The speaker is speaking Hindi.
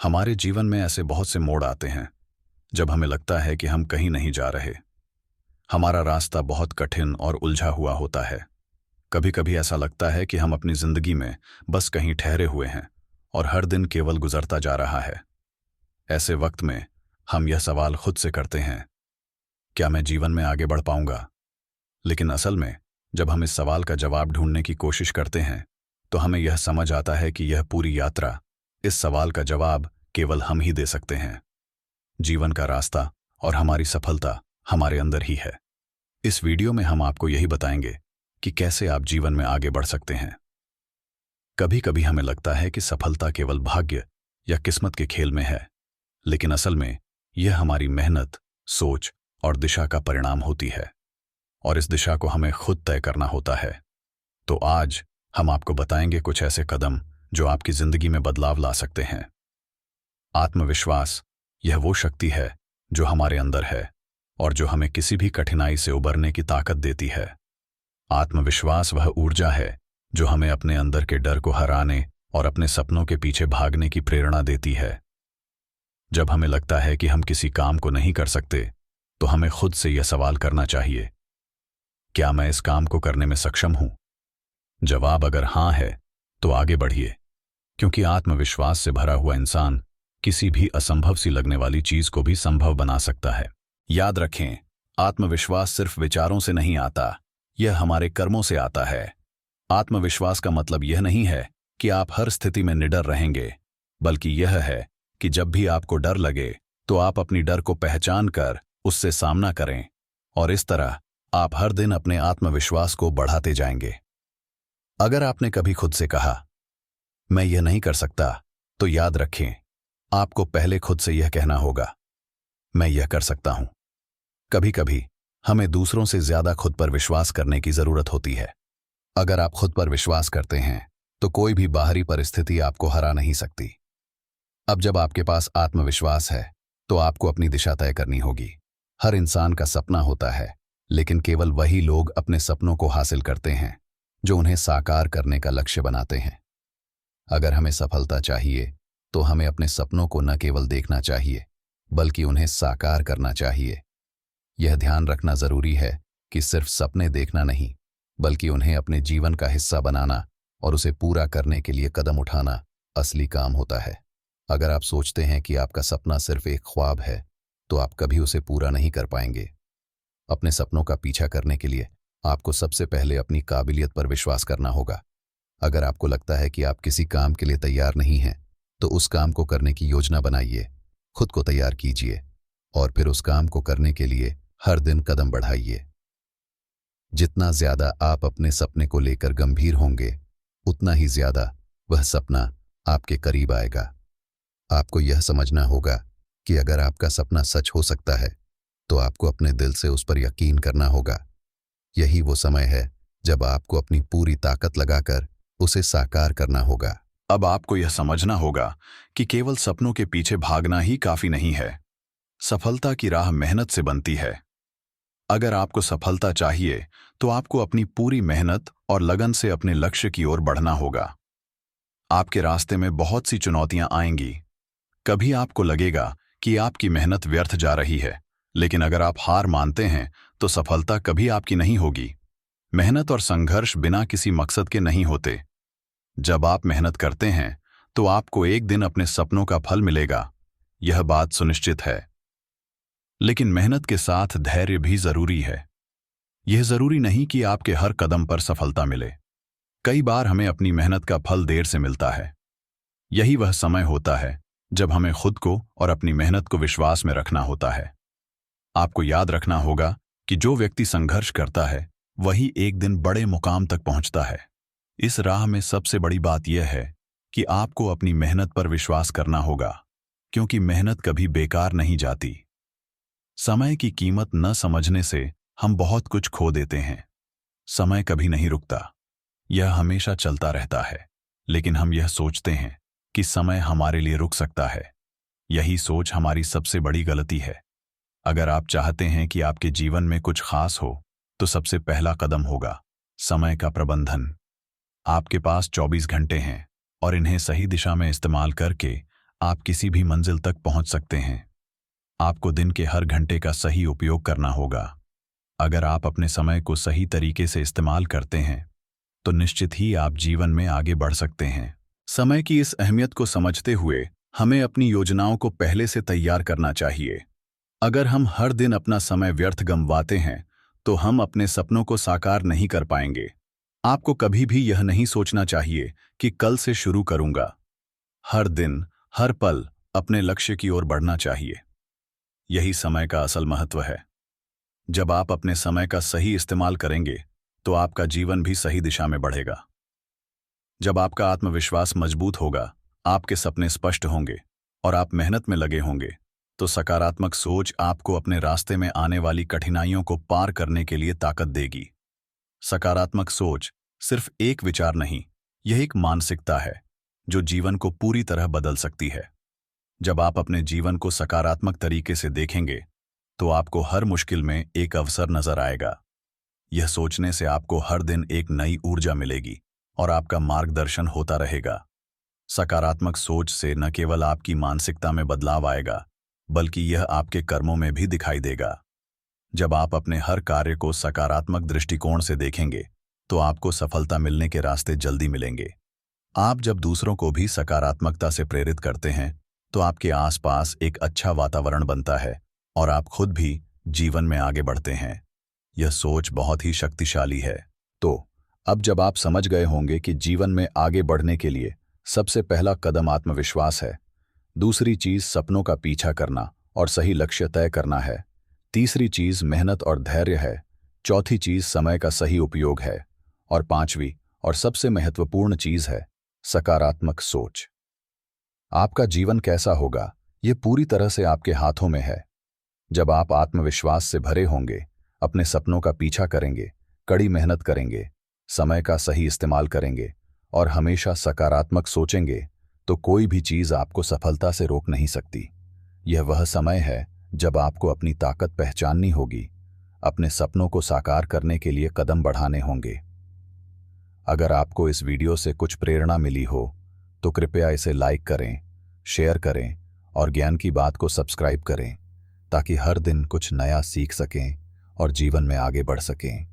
हमारे जीवन में ऐसे बहुत से मोड़ आते हैं जब हमें लगता है कि हम कहीं नहीं जा रहे। हमारा रास्ता बहुत कठिन और उलझा हुआ होता है। कभी कभी ऐसा लगता है कि हम अपनी जिंदगी में बस कहीं ठहरे हुए हैं और हर दिन केवल गुजरता जा रहा है। ऐसे वक्त में हम यह सवाल खुद से करते हैं, क्या मैं जीवन में आगे बढ़ पाऊंगा? लेकिन असल में जब हम इस सवाल का जवाब ढूंढने की कोशिश करते हैं तो हमें यह समझ आता है कि यह पूरी यात्रा, इस सवाल का जवाब केवल हम ही दे सकते हैं। जीवन का रास्ता और हमारी सफलता हमारे अंदर ही है। इस वीडियो में हम आपको यही बताएंगे कि कैसे आप जीवन में आगे बढ़ सकते हैं। कभी कभी हमें लगता है कि सफलता केवल भाग्य या किस्मत के खेल में है, लेकिन असल में यह हमारी मेहनत, सोच और दिशा का परिणाम होती है, और इस दिशा को हमें खुद तय करना होता है। तो आज हम आपको बताएंगे कुछ ऐसे कदम जो आपकी जिंदगी में बदलाव ला सकते हैं। आत्मविश्वास, यह वो शक्ति है जो हमारे अंदर है और जो हमें किसी भी कठिनाई से उबरने की ताकत देती है। आत्मविश्वास वह ऊर्जा है जो हमें अपने अंदर के डर को हराने और अपने सपनों के पीछे भागने की प्रेरणा देती है। जब हमें लगता है कि हम किसी काम को नहीं कर सकते, तो हमें खुद से यह सवाल करना चाहिए, क्या मैं इस काम को करने में सक्षम हूं? जवाब अगर हां है तो आगे बढ़िए, क्योंकि आत्मविश्वास से भरा हुआ इंसान किसी भी असंभव सी लगने वाली चीज को भी संभव बना सकता है। याद रखें, आत्मविश्वास सिर्फ विचारों से नहीं आता, यह हमारे कर्मों से आता है। आत्मविश्वास का मतलब यह नहीं है कि आप हर स्थिति में निडर रहेंगे, बल्कि यह है कि जब भी आपको डर लगे तो आप अपनी डर को पहचान कर उससे सामना करें, और इस तरह आप हर दिन अपने आत्मविश्वास को बढ़ाते जाएंगे। अगर आपने कभी खुद से कहा, मैं यह नहीं कर सकता, तो याद रखें, आपको पहले खुद से यह कहना होगा, मैं यह कर सकता हूं। कभी कभी हमें दूसरों से ज्यादा खुद पर विश्वास करने की जरूरत होती है। अगर आप खुद पर विश्वास करते हैं तो कोई भी बाहरी परिस्थिति आपको हरा नहीं सकती। अब जब आपके पास आत्मविश्वास है तो आपको अपनी दिशा तय करनी होगी। हर इंसान का सपना होता है, लेकिन केवल वही लोग अपने सपनों को हासिल करते हैं जो उन्हें साकार करने का लक्ष्य बनाते हैं। अगर हमें सफलता चाहिए तो हमें अपने सपनों को न केवल देखना चाहिए, बल्कि उन्हें साकार करना चाहिए। यह ध्यान रखना जरूरी है कि सिर्फ सपने देखना नहीं, बल्कि उन्हें अपने जीवन का हिस्सा बनाना और उसे पूरा करने के लिए कदम उठाना असली काम होता है। अगर आप सोचते हैं कि आपका सपना सिर्फ एक ख्वाब है, तो आप कभी उसे पूरा नहीं कर पाएंगे। अपने सपनों का पीछा करने के लिए आपको सबसे पहले अपनी काबिलियत पर विश्वास करना होगा। अगर आपको लगता है कि आप किसी काम के लिए तैयार नहीं हैं, तो उस काम को करने की योजना बनाइए, खुद को तैयार कीजिए और फिर उस काम को करने के लिए हर दिन कदम बढ़ाइए। जितना ज्यादा आप अपने सपने को लेकर गंभीर होंगे, उतना ही ज्यादा वह सपना आपके करीब आएगा। आपको यह समझना होगा कि अगर आपका सपना सच हो सकता है, तो आपको अपने दिल से उस पर यकीन करना होगा। यही वो समय है जब आपको अपनी पूरी ताकत लगाकर उसे साकार करना होगा। अब आपको यह समझना होगा कि केवल सपनों के पीछे भागना ही काफी नहीं है। सफलता की राह मेहनत से बनती है। अगर आपको सफलता चाहिए तो आपको अपनी पूरी मेहनत और लगन से अपने लक्ष्य की ओर बढ़ना होगा। आपके रास्ते में बहुत सी चुनौतियां आएंगी। कभी आपको लगेगा कि आपकी मेहनत व्यर्थ जा रही है, लेकिन अगर आप हार मानते हैं तो सफलता कभी आपकी नहीं होगी। मेहनत और संघर्ष बिना किसी मकसद के नहीं होते। जब आप मेहनत करते हैं तो आपको एक दिन अपने सपनों का फल मिलेगा, यह बात सुनिश्चित है। लेकिन मेहनत के साथ धैर्य भी जरूरी है। यह जरूरी नहीं कि आपके हर कदम पर सफलता मिले। कई बार हमें अपनी मेहनत का फल देर से मिलता है। यही वह समय होता है जब हमें खुद को और अपनी मेहनत को विश्वास में रखना होता है। आपको याद रखना होगा कि जो व्यक्ति संघर्ष करता है वही एक दिन बड़े मुकाम तक पहुंचता है। इस राह में सबसे बड़ी बात यह है कि आपको अपनी मेहनत पर विश्वास करना होगा, क्योंकि मेहनत कभी बेकार नहीं जाती। समय की कीमत न समझने से हम बहुत कुछ खो देते हैं। समय कभी नहीं रुकता, यह हमेशा चलता रहता है, लेकिन हम यह सोचते हैं कि समय हमारे लिए रुक सकता है। यही सोच हमारी सबसे बड़ी गलती है। अगर आप चाहते हैं कि आपके जीवन में कुछ खास हो, तो सबसे पहला कदम होगा समय का प्रबंधन। आपके पास 24 घंटे हैं और इन्हें सही दिशा में इस्तेमाल करके आप किसी भी मंजिल तक पहुंच सकते हैं। आपको दिन के हर घंटे का सही उपयोग करना होगा। अगर आप अपने समय को सही तरीके से इस्तेमाल करते हैं तो निश्चित ही आप जीवन में आगे बढ़ सकते हैं। समय की इस अहमियत को समझते हुए हमें अपनी योजनाओं को पहले से तैयार करना चाहिए। अगर हम हर दिन अपना समय व्यर्थ गंवाते हैं तो हम अपने सपनों को साकार नहीं कर पाएंगे। आपको कभी भी यह नहीं सोचना चाहिए कि कल से शुरू करूंगा। हर दिन, हर पल अपने लक्ष्य की ओर बढ़ना चाहिए। यही समय का असल महत्व है। जब आप अपने समय का सही इस्तेमाल करेंगे तो आपका जीवन भी सही दिशा में बढ़ेगा। जब आपका आत्मविश्वास मजबूत होगा, आपके सपने स्पष्ट होंगे और आप मेहनत में लगे होंगे, तो सकारात्मक सोच आपको अपने रास्ते में आने वाली कठिनाइयों को पार करने के लिए ताकत देगी। सकारात्मक सोच सिर्फ एक विचार नहीं, यह एक मानसिकता है जो जीवन को पूरी तरह बदल सकती है। जब आप अपने जीवन को सकारात्मक तरीके से देखेंगे तो आपको हर मुश्किल में एक अवसर नजर आएगा। यह सोचने से आपको हर दिन एक नई ऊर्जा मिलेगी और आपका मार्गदर्शन होता रहेगा। सकारात्मक सोच से न केवल आपकी मानसिकता में बदलाव आएगा, बल्कि यह आपके कर्मों में भी दिखाई देगा। जब आप अपने हर कार्य को सकारात्मक दृष्टिकोण से देखेंगे तो आपको सफलता मिलने के रास्ते जल्दी मिलेंगे। आप जब दूसरों को भी सकारात्मकता से प्रेरित करते हैं तो आपके आसपास एक अच्छा वातावरण बनता है और आप खुद भी जीवन में आगे बढ़ते हैं। यह सोच बहुत ही शक्तिशाली है। तो अब जब आप समझ गए होंगे कि जीवन में आगे बढ़ने के लिए सबसे पहला कदम आत्मविश्वास है, दूसरी चीज सपनों का पीछा करना और सही लक्ष्य तय करना है, तीसरी चीज मेहनत और धैर्य है, चौथी चीज समय का सही उपयोग है और पांचवी और सबसे महत्वपूर्ण चीज है सकारात्मक सोच। आपका जीवन कैसा होगा, यह पूरी तरह से आपके हाथों में है। जब आप आत्मविश्वास से भरे होंगे, अपने सपनों का पीछा करेंगे, कड़ी मेहनत करेंगे, समय का सही इस्तेमाल करेंगे और हमेशा सकारात्मक सोचेंगे, तो कोई भी चीज आपको सफलता से रोक नहीं सकती। यह वह समय है जब आपको अपनी ताकत पहचाननी होगी, अपने सपनों को साकार करने के लिए कदम बढ़ाने होंगे। अगर आपको इस वीडियो से कुछ प्रेरणा मिली हो तो कृपया इसे लाइक करें, शेयर करें और ज्ञान की बात को सब्सक्राइब करें, ताकि हर दिन कुछ नया सीख सकें और जीवन में आगे बढ़ सकें।